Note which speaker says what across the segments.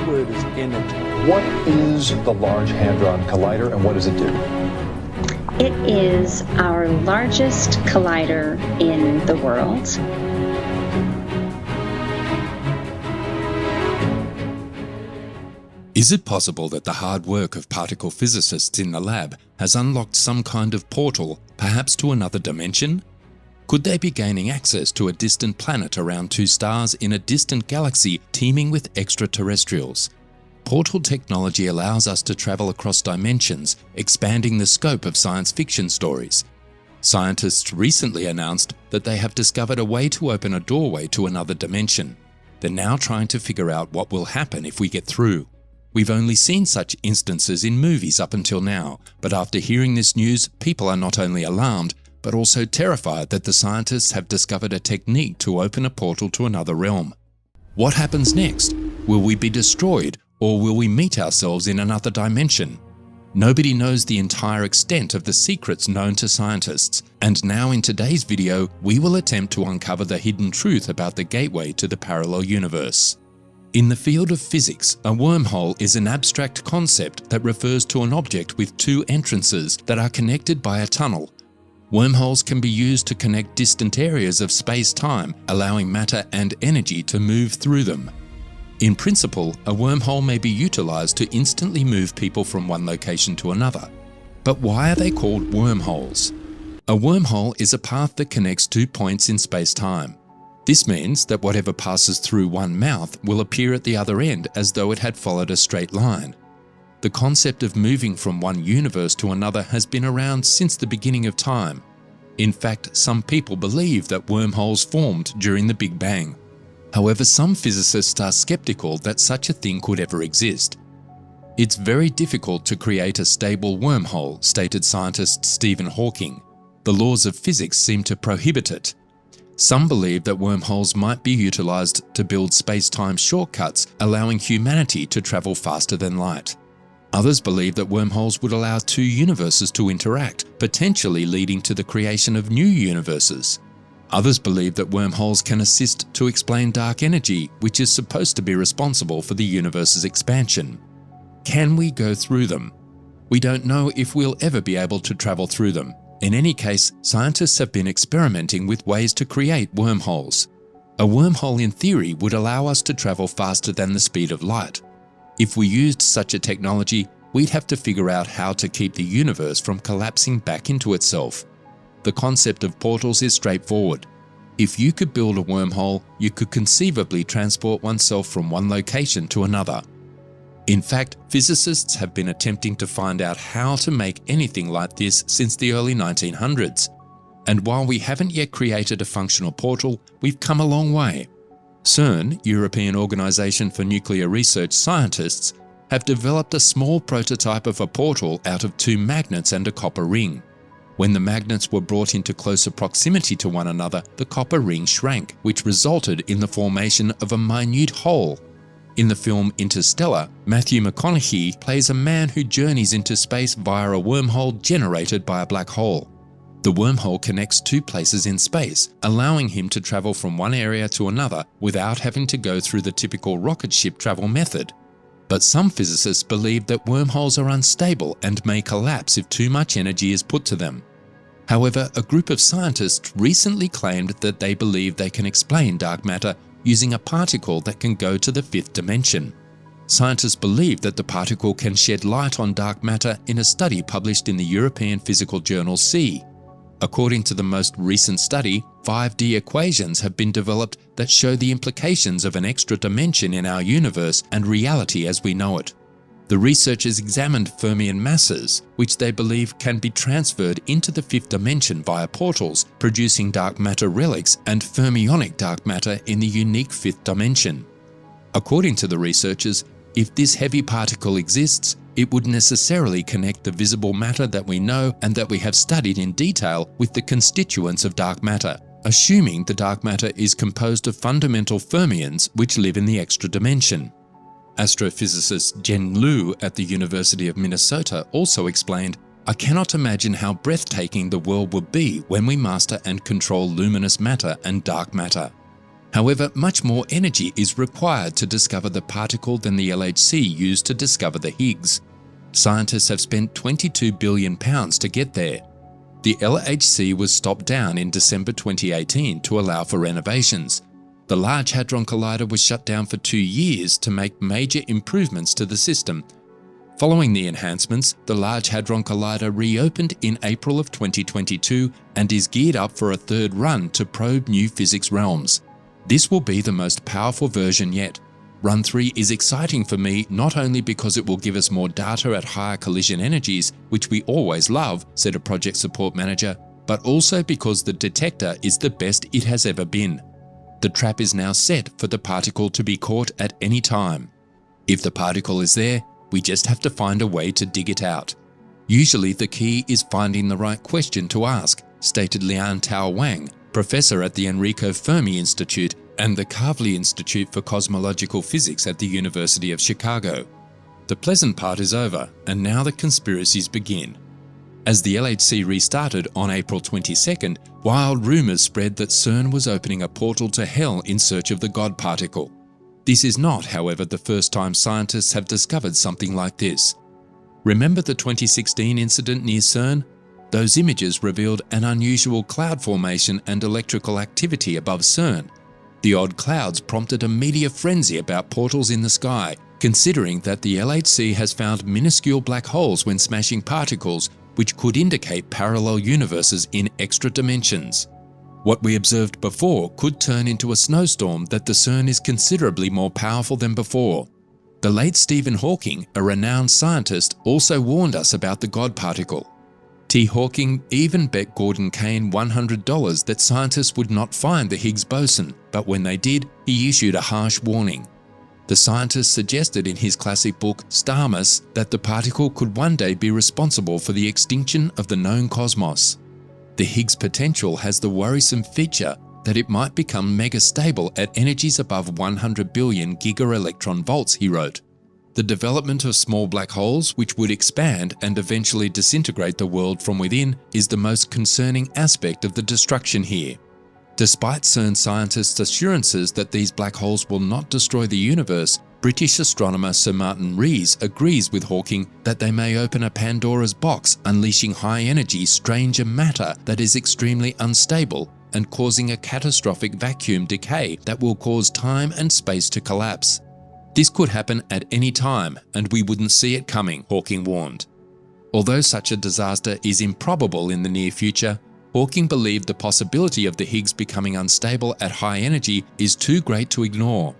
Speaker 1: word is energy.
Speaker 2: What is the Large Hadron Collider and what does it do?
Speaker 3: It is our largest collider in the world.
Speaker 4: Is it possible that the hard work of particle physicists in the lab has unlocked some kind of portal, perhaps to another dimension? Could they be gaining access to a distant planet around two stars in a distant galaxy teeming with extraterrestrials? Portal technology allows us to travel across dimensions, expanding the scope of science fiction stories. Scientists recently announced that they have discovered a way to open a doorway to another dimension. They're now trying to figure out what will happen if we get through. We've only seen such instances in movies up until now, but after hearing this news, people are not only alarmed, but also terrified that the scientists have discovered a technique to open a portal to another realm. What happens next? Will we be destroyed, or will we meet ourselves in another dimension? Nobody knows the entire extent of the secrets known to scientists, and now in today's video, we will attempt to uncover the hidden truth about the gateway to the parallel universe. In the field of physics, a wormhole is an abstract concept that refers to an object with two entrances that are connected by a tunnel. Wormholes can be used to connect distant areas of space-time, allowing matter and energy to move through them. In principle, a wormhole may be utilized to instantly move people from one location to another. But why are they called wormholes? A wormhole is a path that connects 2 points in space-time. This means that whatever passes through one mouth will appear at the other end as though it had followed a straight line. The concept of moving from one universe to another has been around since the beginning of time. In fact, some people believe that wormholes formed during the Big Bang. However, some physicists are skeptical that such a thing could ever exist. It's very difficult to create a stable wormhole, stated scientist Stephen Hawking. The laws of physics seem to prohibit it. Some believe that wormholes might be utilized to build space-time shortcuts, allowing humanity to travel faster than light. Others believe that wormholes would allow two universes to interact, potentially leading to the creation of new universes. Others believe that wormholes can assist to explain dark energy, which is supposed to be responsible for the universe's expansion. Can we go through them? We don't know if we'll ever be able to travel through them. In any case, scientists have been experimenting with ways to create wormholes. A wormhole in theory would allow us to travel faster than the speed of light. If we used such a technology, we'd have to figure out how to keep the universe from collapsing back into itself. The concept of portals is straightforward. If you could build a wormhole, you could conceivably transport oneself from one location to another. In fact, physicists have been attempting to find out how to make anything like this since the early 1900s. And while we haven't yet created a functional portal, we've come a long way. CERN, European Organisation for Nuclear Research scientists, have developed a small prototype of a portal out of two magnets and a copper ring. When the magnets were brought into closer proximity to one another, the copper ring shrank, which resulted in the formation of a minute hole. In the film Interstellar, Matthew McConaughey plays a man who journeys into space via a wormhole generated by a black hole. The wormhole connects two places in space, allowing him to travel from one area to another without having to go through the typical rocket ship travel method. But some physicists believe that wormholes are unstable and may collapse if too much energy is put to them. However, a group of scientists recently claimed that they believe they can explain dark matter using a particle that can go to the fifth dimension. Scientists believe that the particle can shed light on dark matter in a study published in the European physical journal SEA. According to the most recent study, 5D equations have been developed that show the implications of an extra dimension in our universe and reality as we know it. The researchers examined fermion masses, which they believe can be transferred into the fifth dimension via portals, producing dark matter relics and fermionic dark matter in the unique fifth dimension. According to the researchers, if this heavy particle exists, it would necessarily connect the visible matter that we know and that we have studied in detail with the constituents of dark matter, assuming the dark matter is composed of fundamental fermions which live in the extra dimension. Astrophysicist Jen Liu at the University of Minnesota also explained, "I cannot imagine how breathtaking the world would be when we master and control luminous matter and dark matter." However, much more energy is required to discover the particle than the LHC used to discover the Higgs. Scientists have spent £22 billion to get there. The LHC was stopped down in December 2018 to allow for renovations. The Large Hadron Collider was shut down for 2 years to make major improvements to the system. Following the enhancements, the Large Hadron Collider reopened in April of 2022 and is geared up for a third run to probe new physics realms. This will be the most powerful version yet. Run 3 is exciting for me not only because it will give us more data at higher collision energies, which we always love, said a project support manager, but also because the detector is the best it has ever been. The trap is now set for the particle to be caught at any time. If the particle is there, we just have to find a way to dig it out. Usually the key is finding the right question to ask, stated Lian Tao Wang, professor at the Enrico Fermi Institute and the Kavli Institute for Cosmological Physics at the University of Chicago. The pleasant part is over, and now the conspiracies begin. As the LHC restarted on April 22nd, wild rumours spread that CERN was opening a portal to hell in search of the God particle. This is not, however, the first time scientists have discovered something like this. Remember the 2016 incident near CERN? Those images revealed an unusual cloud formation and electrical activity above CERN. The odd clouds prompted a media frenzy about portals in the sky, considering that the LHC has found minuscule black holes when smashing particles, which could indicate parallel universes in extra dimensions. What we observed before could turn into a snowstorm that the CERN is considerably more powerful than before. The late Stephen Hawking, a renowned scientist, also warned us about the God particle. T. Hawking even bet Gordon Kane $100 that scientists would not find the Higgs boson, but when they did, he issued a harsh warning. The scientist suggested in his classic book, Starmus, that the particle could one day be responsible for the extinction of the known cosmos. The Higgs potential has the worrisome feature that it might become megastable at energies above 100 billion gigaelectron volts, he wrote. The development of small black holes, which would expand and eventually disintegrate the world from within, is the most concerning aspect of the destruction here. Despite CERN scientists' assurances that these black holes will not destroy the universe, British astronomer Sir Martin Rees agrees with Hawking that they may open a Pandora's box, unleashing high-energy, stranger matter that is extremely unstable and causing a catastrophic vacuum decay that will cause time and space to collapse. This could happen at any time, and we wouldn't see it coming, Hawking warned. Although such a disaster is improbable in the near future, Hawking believed the possibility of the Higgs becoming unstable at high energy is too great to ignore.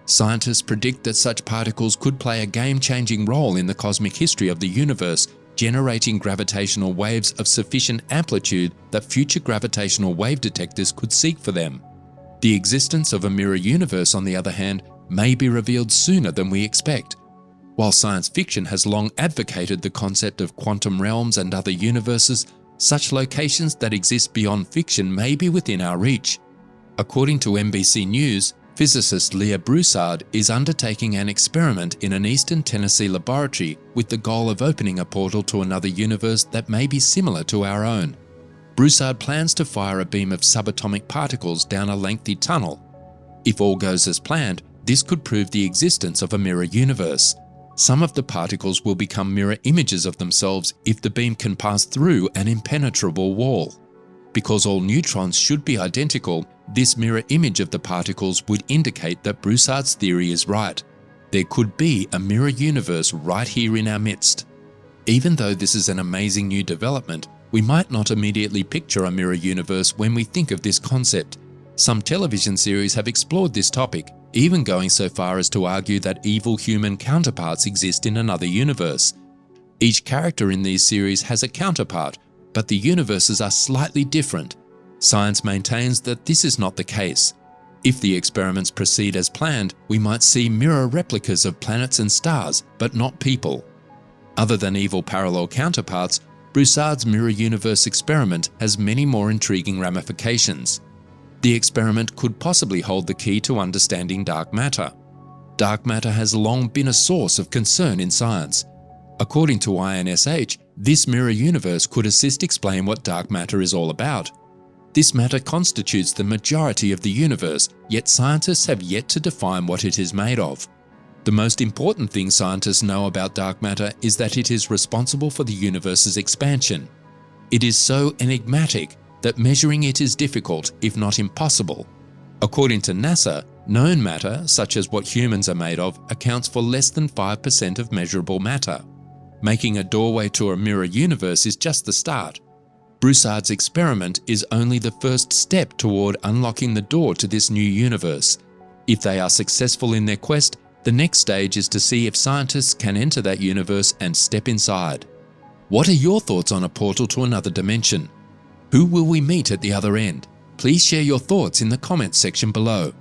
Speaker 4: Scientists predict that such particles could play a game-changing role in the cosmic history of the universe, generating gravitational waves of sufficient amplitude that future gravitational wave detectors could seek for them. The existence of a mirror universe, on the other hand, may be revealed sooner than we expect. While science fiction has long advocated the concept of quantum realms and other universes, such locations that exist beyond fiction may be within our reach. According to NBC News, physicist Leah Broussard is undertaking an experiment in an eastern Tennessee laboratory with the goal of opening a portal to another universe that may be similar to our own. Broussard plans to fire a beam of subatomic particles down a lengthy tunnel. If all goes as planned, this could prove the existence of a mirror universe. Some of the particles will become mirror images of themselves if the beam can pass through an impenetrable wall. Because all neutrons should be identical, this mirror image of the particles would indicate that Broussard's theory is right. There could be a mirror universe right here in our midst. Even though this is an amazing new development, we might not immediately picture a mirror universe when we think of this concept. Some television series have explored this topic, even going so far as to argue that evil human counterparts exist in another universe. Each character in these series has a counterpart, but the universes are slightly different. Science maintains that this is not the case. If the experiments proceed as planned, we might see mirror replicas of planets and stars, but not people. Other than evil parallel counterparts, Broussard's mirror universe experiment has many more intriguing ramifications. The experiment could possibly hold the key to understanding dark matter. Dark matter has long been a source of concern in science. According to INSH, this mirror universe could assist explain what dark matter is all about. This matter constitutes the majority of the universe, yet scientists have yet to define what it is made of. The most important thing scientists know about dark matter is that it is responsible for the universe's expansion. It is so enigmatic that measuring it is difficult, if not impossible. According to NASA, known matter, such as what humans are made of, accounts for less than 5% of measurable matter. Making a doorway to a mirror universe is just the start. Broussard's experiment is only the first step toward unlocking the door to this new universe. If they are successful in their quest, the next stage is to see if scientists can enter that universe and step inside. What are your thoughts on a portal to another dimension? Who will we meet at the other end? Please share your thoughts in the comments section below.